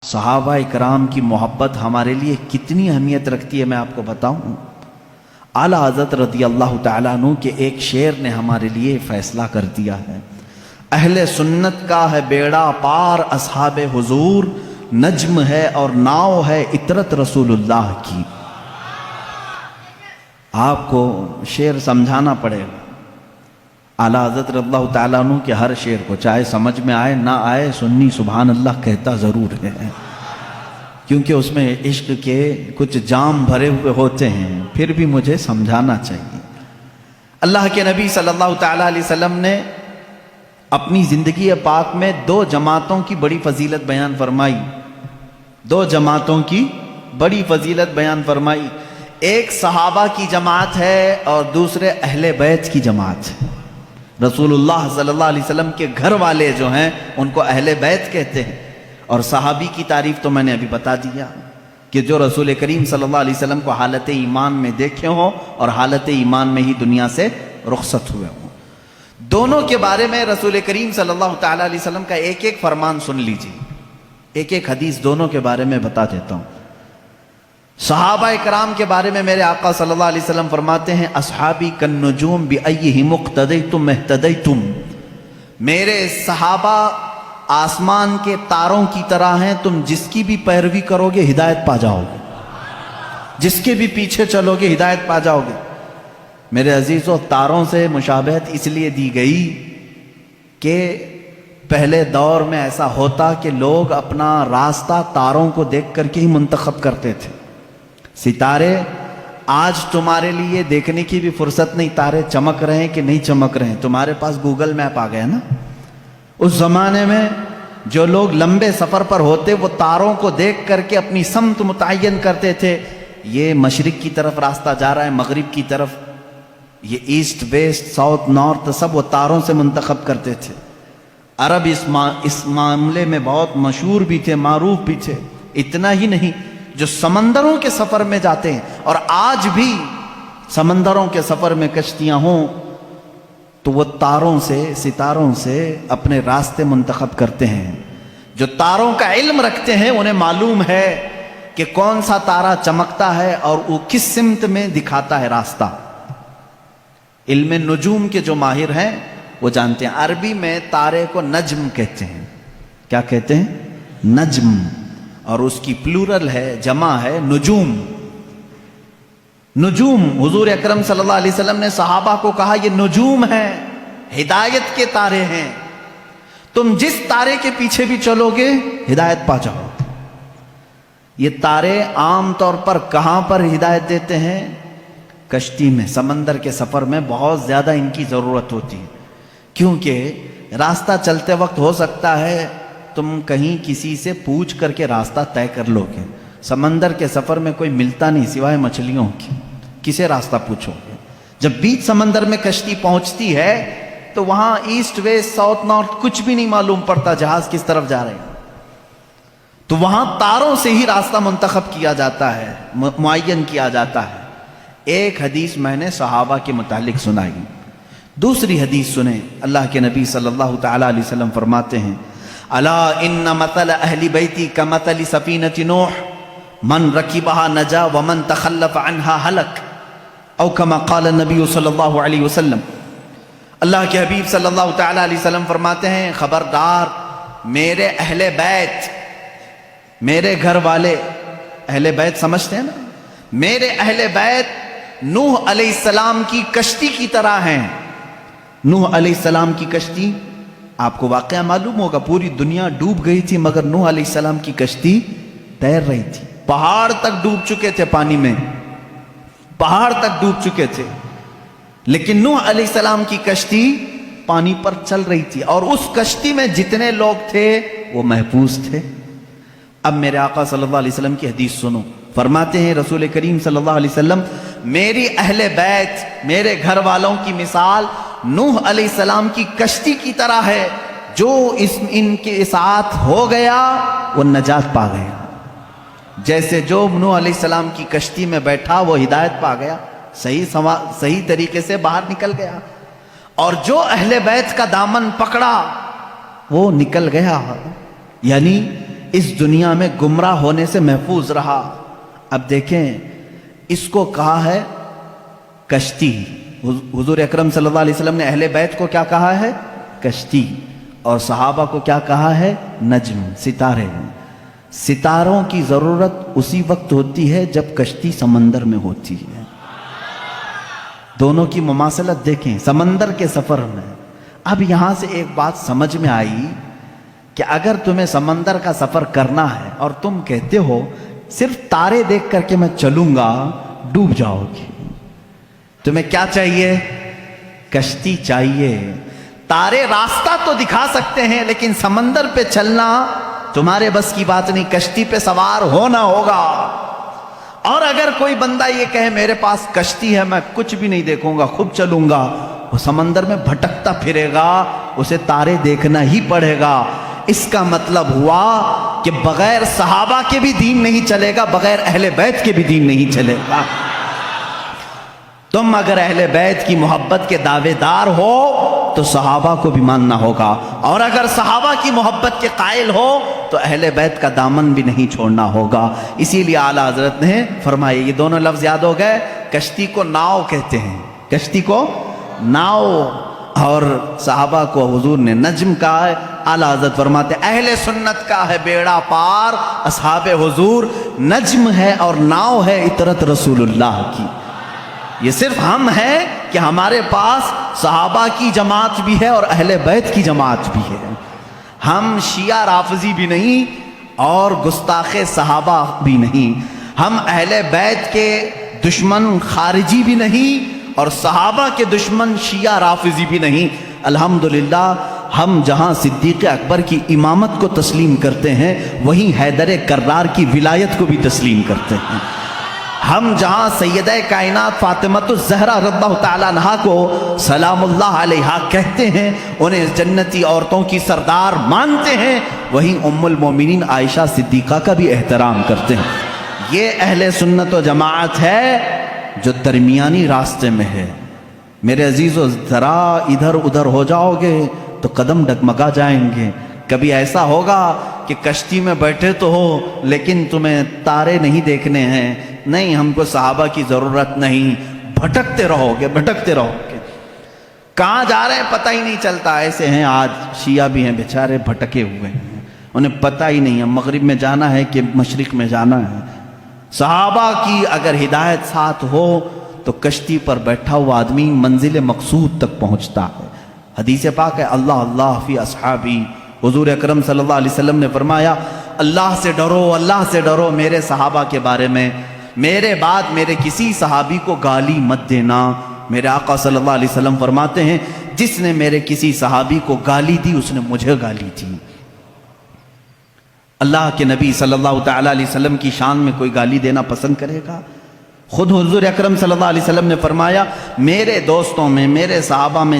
صحابہ اکرام کی محبت ہمارے لیے کتنی اہمیت رکھتی ہے میں آپ کو بتاؤں۔ اعلیٰ حضرت رضی اللہ تعالیٰ عنہ کے ایک شعر نے ہمارے لیے فیصلہ کر دیا ہے۔ اہل سنت کا ہے بیڑا پار اصحاب حضور، نجم ہے اور ناؤ ہے اطرت رسول اللہ کی۔ آپ کو شعر سمجھانا پڑے گا۔ اعلیٰ حضرت رضی اللہ تعالیٰ عنہ کے ہر شعر کو چاہے سمجھ میں آئے نہ آئے، سنی سبحان اللہ کہتا ضرور ہے، کیونکہ اس میں عشق کے کچھ جام بھرے ہوئے ہوتے ہیں، پھر بھی مجھے سمجھانا چاہیے۔ اللہ کے نبی صلی اللہ تعالیٰ علیہ وسلم نے اپنی زندگی پاک میں دو جماعتوں کی بڑی فضیلت بیان فرمائی، دو جماعتوں کی بڑی فضیلت بیان فرمائی۔ ایک صحابہ کی جماعت ہے اور دوسرے اہل بیت کی جماعت ہے۔ رسول اللہ صلی اللہ علیہ وسلم کے گھر والے جو ہیں ان کو اہل بیت کہتے ہیں، اور صحابی کی تعریف تو میں نے ابھی بتا دیا کہ جو رسول کریم صلی اللہ علیہ وسلم کو حالت ایمان میں دیکھے ہوں اور حالت ایمان میں ہی دنیا سے رخصت ہوئے ہوں۔ دونوں کے بارے میں رسول کریم صلی اللہ تعالیٰ علیہ وسلم کا ایک ایک فرمان سن لیجیے، ایک ایک حدیث دونوں کے بارے میں بتا دیتا ہوں۔ صحابہ اکرام کے بارے میں میرے آقا صلی اللہ علیہ وسلم فرماتے ہیں، اصحابی کالنجوم بأیہم اقتدیتم اہتدیتم، میرے صحابہ آسمان کے تاروں کی طرح ہیں، تم جس کی بھی پیروی کرو گے ہدایت پا جاؤ گے، جس کے بھی پیچھے چلو گے ہدایت پا جاؤ گے۔ میرے عزیزو، تاروں سے مشابہت اس لیے دی گئی کہ پہلے دور میں ایسا ہوتا کہ لوگ اپنا راستہ تاروں کو دیکھ کر کے ہی منتخب کرتے تھے۔ ستارے آج تمہارے لیے دیکھنے کی بھی فرصت نہیں، تارے چمک رہے ہیں کہ نہیں چمک رہے ہیں، تمہارے پاس گوگل میپ آ گیا نا۔ اس زمانے میں جو لوگ لمبے سفر پر ہوتے وہ تاروں کو دیکھ کر کے اپنی سمت متعین کرتے تھے، یہ مشرق کی طرف راستہ جا رہا ہے، مغرب کی طرف، یہ ایسٹ ویسٹ ساؤتھ نارتھ سب وہ تاروں سے منتخب کرتے تھے۔ عرب اس معاملے میں بہت مشہور بھی تھے، معروف بھی تھے۔ اتنا ہی نہیں، جو سمندروں کے سفر میں جاتے ہیں، اور آج بھی سمندروں کے سفر میں کشتیاں ہوں تو وہ تاروں سے، ستاروں سے اپنے راستے منتخب کرتے ہیں۔ جو تاروں کا علم رکھتے ہیں انہیں معلوم ہے کہ کون سا تارا چمکتا ہے اور وہ کس سمت میں دکھاتا ہے راستہ۔ علم نجوم کے جو ماہر ہیں وہ جانتے ہیں، عربی میں تارے کو نجم کہتے ہیں۔ کیا کہتے ہیں؟ نجم، اور اس کی پلورل ہے، جمع ہے نجوم۔ نجوم، حضور اکرم صلی اللہ علیہ وسلم نے صحابہ کو کہا یہ نجوم ہیں، ہدایت کے تارے ہیں، تم جس تارے کے پیچھے بھی چلو گے ہدایت پا جاؤ۔ یہ تارے عام طور پر کہاں پر ہدایت دیتے ہیں؟ کشتی میں، سمندر کے سفر میں بہت زیادہ ان کی ضرورت ہوتی ہے، کیونکہ راستہ چلتے وقت ہو سکتا ہے تم کہیں کسی سے پوچھ کر کے راستہ طے کر لو گے، سمندر کے سفر میں کوئی ملتا نہیں سوائے مچھلیوں کی، کسے راستہ پوچھو گے؟ جب بیچ سمندر میں کشتی پہنچتی ہے تو وہاں ایسٹ ویسٹ ساؤتھ نارتھ کچھ بھی نہیں معلوم پڑتا، جہاز کس طرف جا رہے ہیں، تو وہاں تاروں سے ہی راستہ منتخب کیا جاتا ہے، معین کیا جاتا ہے۔ ایک حدیث میں نے صحابہ کے متعلق سنائی، دوسری حدیث سنیں۔ اللہ کے نبی صلی اللہ تعالیٰ علیہ وسلم فرماتے ہیں، الا ان مثل اہل بیتی کمثل سفینۃ نوح من رکبها نجا ومن تخلف عنها ہلک، او کما قال النبی صلی اللہ علیہ وسلم۔ اللہ کے حبیب صلی اللہ تعالیٰ علیہ وسلم فرماتے ہیں، خبردار میرے اہل بیت، میرے گھر والے، اہل بیت سمجھتے ہیں نا، میرے اہل بیت نوح علیہ السلام کی کشتی کی طرح ہیں۔ نوح علیہ السلام کی کشتی، آپ کو واقعہ معلوم ہوگا، پوری دنیا ڈوب گئی تھی مگر نوح علیہ السلام کی کشتی تیر رہی تھی۔ پہاڑ تک ڈوب چکے تھے، پانی میں پہاڑ تک ڈوب چکے تھے، لیکن نوح علیہ السلام کی کشتی پانی پر چل رہی تھی، اور اس کشتی میں جتنے لوگ تھے وہ محفوظ تھے۔ اب میرے آقا صلی اللہ علیہ وسلم کی حدیث سنو، فرماتے ہیں رسول کریم صلی اللہ علیہ وسلم، میری اہل بیت، میرے گھر والوں کی مثال نوح علیہ السلام کی کشتی کی طرح ہے، جو ان کے ساتھ ہو گیا وہ نجات پا گیا۔ جیسے جو نوح علیہ السلام کی کشتی میں بیٹھا وہ ہدایت پا گیا، صحیح طریقے سے باہر نکل گیا، اور جو اہل بیت کا دامن پکڑا وہ نکل گیا۔ یعنی اس دنیا میں گمراہ ہونے سے محفوظ رہا۔ اب دیکھیں اس کو کہا ہے کشتی، حضور اکرم صلی اللہ علیہ وسلم نے اہل بیت کو کیا کہا ہے؟ کشتی، اور صحابہ کو کیا کہا ہے؟ نجم، ستارے۔ ستاروں کی ضرورت اسی وقت ہوتی ہے جب کشتی سمندر میں ہوتی ہے۔ دونوں کی مماثلت دیکھیں، سمندر کے سفر میں۔ اب یہاں سے ایک بات سمجھ میں آئی کہ اگر تمہیں سمندر کا سفر کرنا ہے اور تم کہتے ہو صرف تارے دیکھ کر کے میں چلوں گا، ڈوب جاؤ گے۔ تمہیں کیا چاہیے؟ کشتی چاہیے۔ تارے راستہ تو دکھا سکتے ہیں لیکن سمندر پہ چلنا تمہارے بس کی بات نہیں، کشتی پہ سوار ہونا ہوگا۔ اور اگر کوئی بندہ یہ کہے میرے پاس کشتی ہے، میں کچھ بھی نہیں دیکھوں گا، خود چلوں گا، وہ سمندر میں بھٹکتا پھرے گا، اسے تارے دیکھنا ہی پڑے گا۔ اس کا مطلب ہوا کہ بغیر صحابہ کے بھی دین نہیں چلے گا، بغیر اہل بیت کے بھی دین نہیں چلے گا۔ تم اگر اہل بیت کی محبت کے دعوے دار ہو تو صحابہ کو بھی ماننا ہوگا، اور اگر صحابہ کی محبت کے قائل ہو تو اہل بیت کا دامن بھی نہیں چھوڑنا ہوگا۔ اسی لیے اعلیٰ حضرت نے فرمایا، یہ دونوں لفظ یاد ہو گئے، کشتی کو ناؤ کہتے ہیں، کشتی کو ناؤ، اور صحابہ کو حضور نے نجم کہا ہے۔ اعلیٰ حضرت فرماتے ہیں اہل سنت کا ہے بیڑا پار، اصحاب حضور نجم ہے اور ناؤ ہے اطرت رسول اللہ کی۔ یہ صرف ہم ہیں کہ ہمارے پاس صحابہ کی جماعت بھی ہے اور اہل بیت کی جماعت بھی ہے۔ ہم شیعہ رافضی بھی نہیں اور گستاخ صحابہ بھی نہیں، ہم اہل بیت کے دشمن خارجی بھی نہیں اور صحابہ کے دشمن شیعہ رافضی بھی نہیں۔ الحمدللہ ہم جہاں صدیق اکبر کی امامت کو تسلیم کرتے ہیں وہیں حیدر کرار کی ولایت کو بھی تسلیم کرتے ہیں۔ ہم جہاں سیدہ کائنات فاطمۃ الزہرا رضی اللہ تعالیٰ عنہا کو سلام اللہ علیہا کہتے ہیں، انہیں جنتی عورتوں کی سردار مانتے ہیں، وہیں ام المومنین عائشہ صدیقہ کا بھی احترام کرتے ہیں۔ یہ اہل سنت و جماعت ہے جو درمیانی راستے میں ہے۔ میرے عزیزو، ذرا ادھر ادھر ہو جاؤ گے تو قدم ڈگمگا جائیں گے۔ کبھی ایسا ہوگا کہ کشتی میں بیٹھے تو ہو لیکن تمہیں تارے نہیں دیکھنے ہیں، نہیں ہم کو صحابہ کی ضرورت نہیں، بھٹکتے رہو گے بھٹکتے رہو گے، کہاں جا رہے ہیں پتہ ہی نہیں چلتا۔ ایسے ہیں آج شیعہ بھی ہیں بیچارے، بھٹکے ہوئے ہیں، انہیں پتہ ہی نہیں ہے مغرب میں جانا ہے کہ مشرق میں جانا ہے۔ صحابہ کی اگر ہدایت ساتھ ہو تو کشتی پر بیٹھا ہوا آدمی منزل مقصود تک پہنچتا ہے۔ حدیث پاک ہے اللہ اللہ فی اصحابی، حضور اکرم صلی اللہ علیہ وسلم نے فرمایا اللہ سے ڈرو، اللہ سے ڈرو میرے صحابہ کے بارے میں، میرے بعد میرے کسی صحابی کو گالی مت دینا۔ میرے آقا صلی اللہ علیہ وسلم فرماتے ہیں جس نے میرے کسی صحابی کو گالی دی اس نے مجھے گالی دی۔ اللہ کے نبی صلی اللہ تعالیٰ علیہ وسلم کی شان میں کوئی گالی دینا پسند کرے گا؟ خود حضور اکرم صلی اللہ علیہ وسلم نے فرمایا میرے دوستوں میں، میرے صحابہ میں